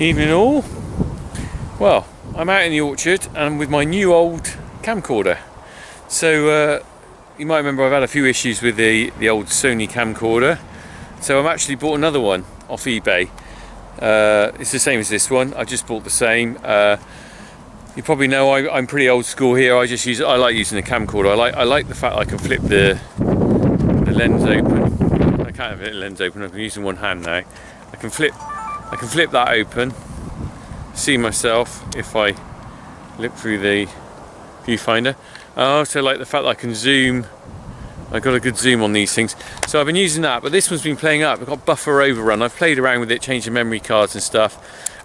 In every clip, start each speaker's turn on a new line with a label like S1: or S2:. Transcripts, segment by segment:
S1: Evening all. Well, I'm out in the orchard and with my new old camcorder. So you might remember I've had a few issues with the old Sony camcorder. So I've actually bought another one off eBay. It's the same as this one. I just bought the same. You probably know I'm pretty old school here. I like using the camcorder. I like the fact I can flip the lens open. I can't have the lens open. I can use in one hand now. I can flip that open. See myself if I look through the viewfinder. I also like the fact that I can zoom. I got a good zoom on these things, so I've been using that. But this one's been playing up. I've got buffer overrun. I've played around with it, changed the memory cards and stuff,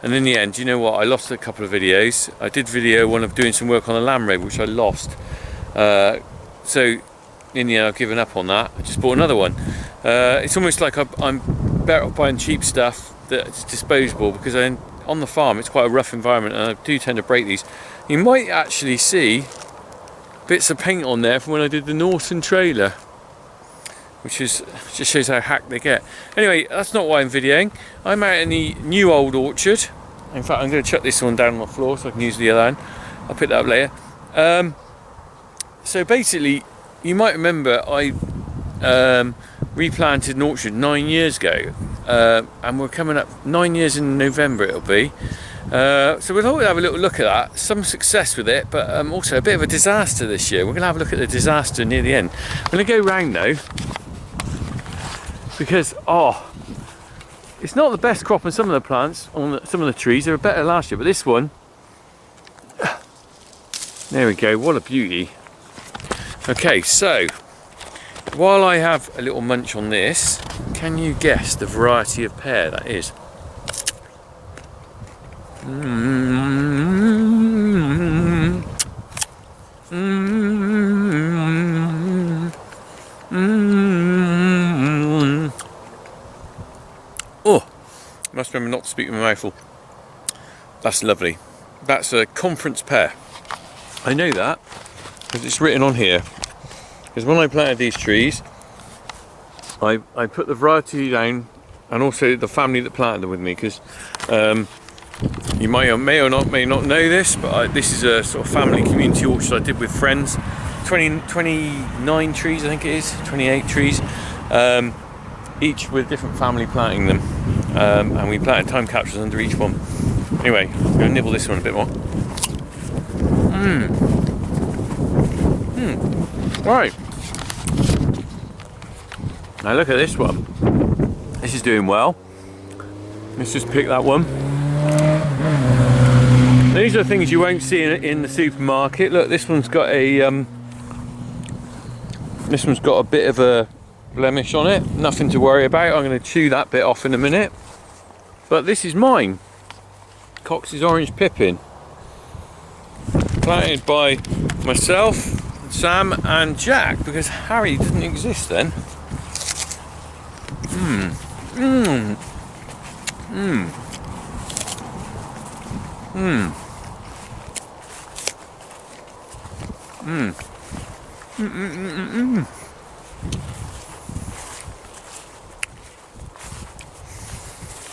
S1: and in the end, you know what? I lost a couple of videos. I did video one of doing some work on a lamb road, which I lost. So in the end, I've given up on that. I just bought another one. It's almost like I'm better off buying cheap stuff that's disposable, because on the farm it's quite a rough environment and I do tend to break these. You might actually see bits of paint on there from when I did the Norton trailer, which just shows how hacked they get. Anyway, that's not why I'm videoing. I'm out in the new old orchard. In fact, I'm going to chuck this one down on the floor so I can use the other hand. I'll pick that up later. So basically, you might remember I replanted an orchard 9 years ago, and we're coming up 9 years in November it'll be. So we'll always have a little look at that. Some success with it, but also a bit of a disaster this year. We're going to have a look at the disaster near the end. I'm going to go round though, because it's not the best crop on some of the plants, on some of the trees. They were better last year, but this one, there we go, what a beauty. Okay, so while I have a little munch on this, can you guess the variety of pear that is? Oh, must remember not to speak with my mouth full. That's lovely. That's a conference pear. I know that because it's written on here. Because when I planted these trees, I put the variety down, and also the family that planted them with me, because you may or not know this, but this is a sort of family community orchard I did with friends. 29 trees, I think it is, 28 trees, each with different family planting them, and we planted time capsules under each one. Anyway, I'm going to nibble this one a bit more. Right. Now look at this one. This is doing well. Let's just pick that one. These are things you won't see in the supermarket. Look, this one's got a bit of a blemish on it. Nothing to worry about. I'm going to chew that bit off in a minute. But this is mine. Ellisons Orange Pippin. Planted by myself, Sam and Jack, because Harry didn't exist then.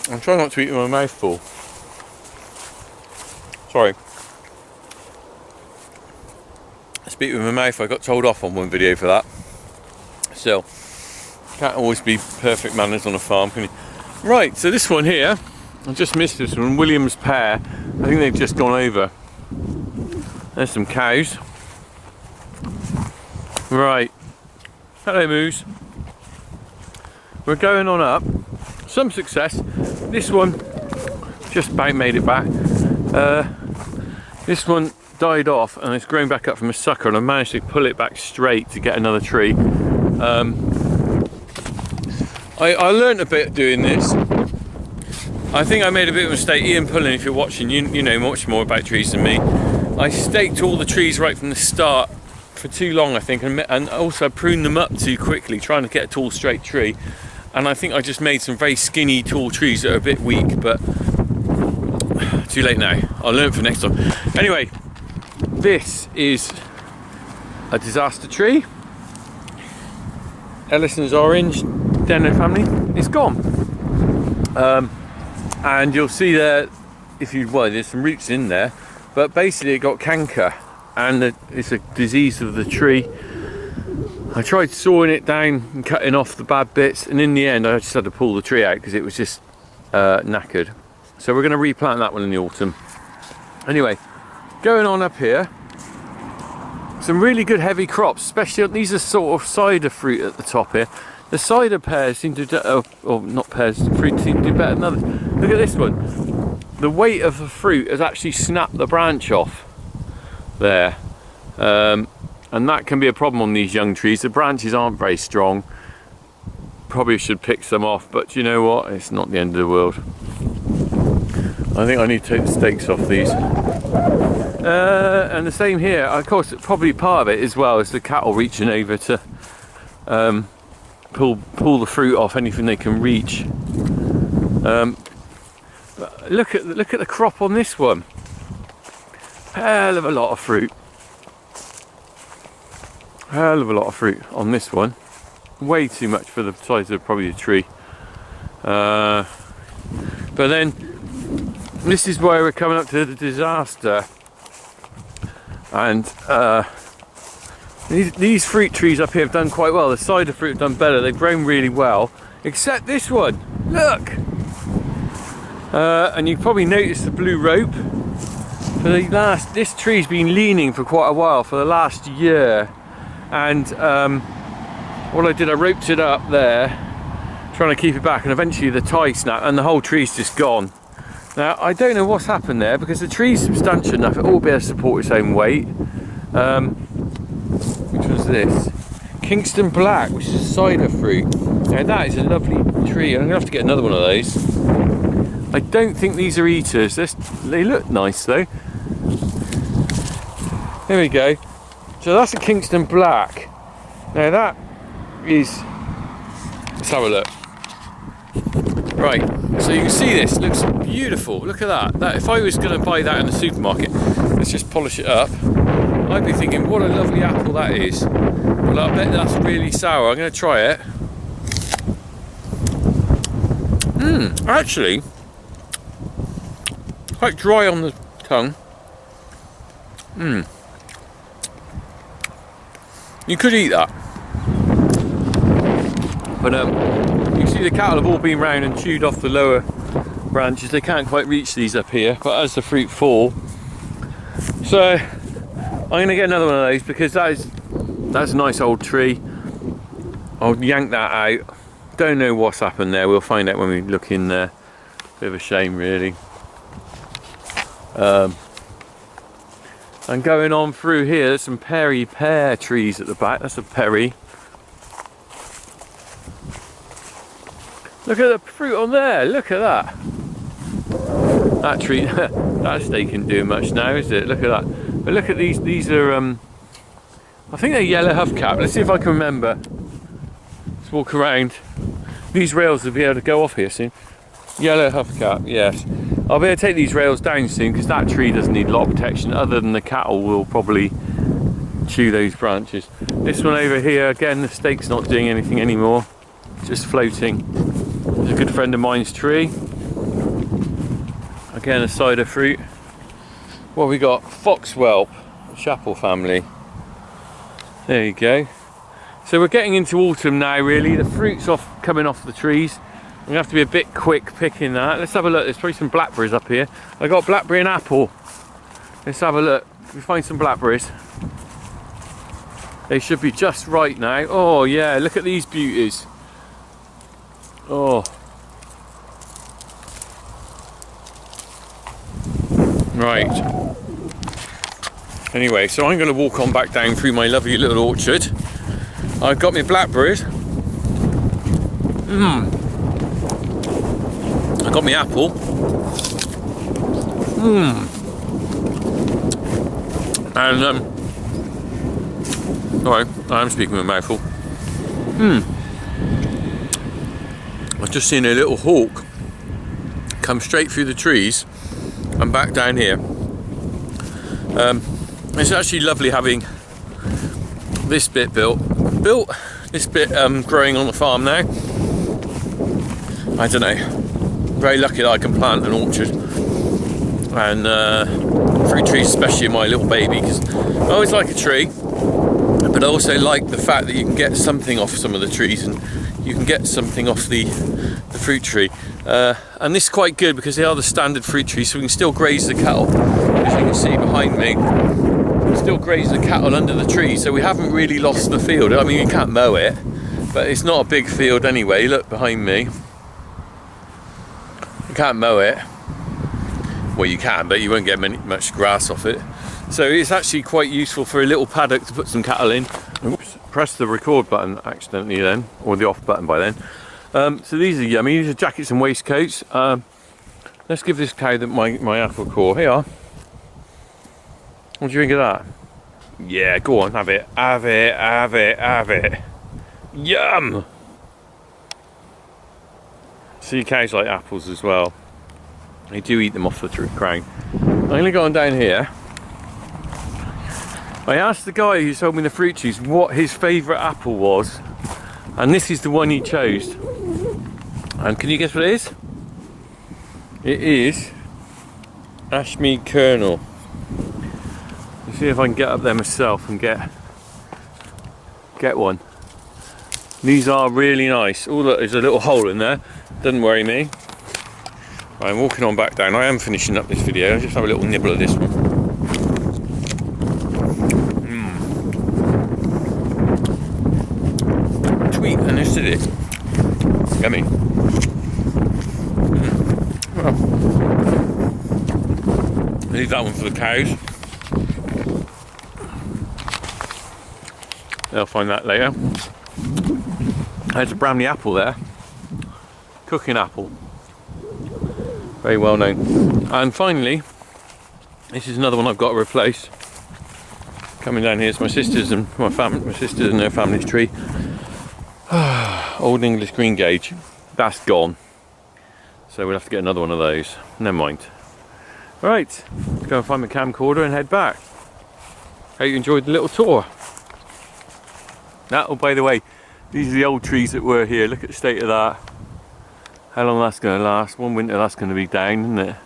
S1: I'm trying not to eat with my mouth full. Sorry. I speak with my mouth. I got told off on one video for that. Still, can't always be perfect manners on a farm, can you? Right, so this one here, I just missed this one, Williams pear. I think they've just gone over. There's some cows. Right, hello moose. We're going on up. Some success. This one just about made it back. This one died off and it's grown back up from a sucker, and I managed to pull it back straight to get another tree. I learned a bit doing this. I think I made a bit of a mistake. Ian Pullen, if you're watching, you know much more about trees than me. I staked all the trees right from the start for too long, I think, and also pruned them up too quickly, trying to get a tall straight tree. And I think I just made some very skinny tall trees that are a bit weak, but too late now. I'll learn for next time. Anyway, this is a disaster tree. Ellisons Orange, Denno family. It's gone. And you'll see there if you, well, there's some roots in there, but basically it got canker, and it's a disease of the tree. I tried sawing it down and cutting off the bad bits, and in the end I just had to pull the tree out because it was just knackered. So we're going to replant that one in the autumn. Anyway, going on up here, some really good heavy crops, especially these are sort of cider fruit at the top here. The cider pears seem to do, or not pears, fruit seem to do better than others. Look at this one. The weight of the fruit has actually snapped the branch off there. And that can be a problem on these young trees. The branches aren't very strong. Probably should pick some off, but you know what? It's not the end of the world. I think I need to take the stakes off these. And the same here. Of course, probably part of it as well is the cattle reaching over to pull the fruit off anything they can reach. Look at the crop on this one. Hell of a lot of fruit. Hell of a lot of fruit on this one. Way too much for the size of probably a tree. But then this is where we're coming up to the disaster. And these fruit trees up here have done quite well. The cider fruit have done better. They've grown really well, except this one. Look. And you've probably noticed the blue rope. For the last, this tree's been leaning for quite a while, for the last year. And what I did, I roped it up there, trying to keep it back, and eventually the tie snapped and the whole tree's just gone. Now I don't know what's happened there, because the tree's substantial enough, it will be able to support its own weight. Which was this? Kingston Black, which is a cider fruit. Now that is a lovely tree. I'm going to have to get another one of those. I don't think these are eaters. They look nice though. There we go. So that's a Kingston Black. Now that is, let's have a look. Right, so you can see this, looks beautiful. Look at that. If I was going to buy that in the supermarket, let's just polish it up. I'd be thinking, what a lovely apple that is. Well, I bet that's really sour. I'm going to try it. Actually, quite dry on the tongue. You could eat that. But you can see the cattle have all been round and chewed off the lower branches. They can't quite reach these up here, but as the fruit fall. So I'm going to get another one of those, because that's a nice old tree. I'll yank that out. Don't know what's happened there. We'll find out when we look in there. Bit of a shame really. And going on through here, there's some pear trees at the back. That's a perry. Look at the fruit on there. Look at that. That tree, that stake isn't doing much now, is it? Look at that. But look at these. These are, I think they're yellow hubcap. Let's see if I can remember. Let's walk around. These rails will be able to go off here soon. Yellow hubcap, yes. I'll be able to take these rails down soon, because that tree doesn't need a lot of protection, other than the cattle will probably chew those branches. This one over here, again, the stake's not doing anything anymore, just floating. It's a good friend of mine's tree. Again, a cider fruit. What we got? Foxwhelp, Chapel family. There you go. So we're getting into autumn now really. The fruit's coming off the trees. I'm going to have to be a bit quick picking that. Let's have a look. There's probably some blackberries up here. I got blackberry and apple. Let's have a look. We find some blackberries. They should be just right now. Oh yeah, look at these beauties. Oh. Right. Anyway, so I'm going to walk on back down through my lovely little orchard. I've got my blackberries. I got my apple. And sorry, I'm speaking with a mouthful. I've just seen a little hawk come straight through the trees and back down here. It's actually lovely having this bit built, this bit growing on the farm now. I don't know, very lucky that I can plant an orchard. And fruit trees, especially my little baby, because I always like a tree, but I also like the fact that you can get something off some of the trees, and you can get something off the fruit tree. And this is quite good because they are the standard fruit trees, so we can still graze the cattle. As you can see behind me, we can still graze the cattle under the trees, so we haven't really lost the field. I mean, you can't mow it, but it's not a big field anyway. Look behind me. You can't mow it. Well, you can, but you won't get much grass off it. So it's actually quite useful for a little paddock to put some cattle in. Oops, press the record button accidentally then, or the off button by then. So these are yummy. These are jackets and waistcoats. Let's give this cow my apple core. Here. What do you think of that? Yeah, go on, have it. Have it, have it, have it. Yum! See, cows like apples as well. They do eat them off the crown. I'm going to go on down here. I asked the guy who sold me the fruit trees what his favourite apple was, and this is the one he chose. And can you guess what it is? It is Ashmead Kernel. Let's see if I can get up there myself and get one. These are really nice. Oh look, there's a little hole in there. Doesn't worry me. I'm walking on back down. I am finishing up this video. I'll just have a little nibble of this one. Sweet and acidic. Yummy. Well, leave that one for the cows. They'll find that later. There's a Bramley apple there. Cooking apple. Very well known. And finally, this is another one I've got to replace. Coming down here is my sisters and my sisters and their family's tree. Old English green gage. That's gone. So we'll have to get another one of those. Never mind. Right, let's go and find my camcorder and head back. Hope you enjoyed the little tour. Oh, by the way, these are the old trees that were here. Look at the state of that. How long that's going to last. One winter that's going to be down, isn't it?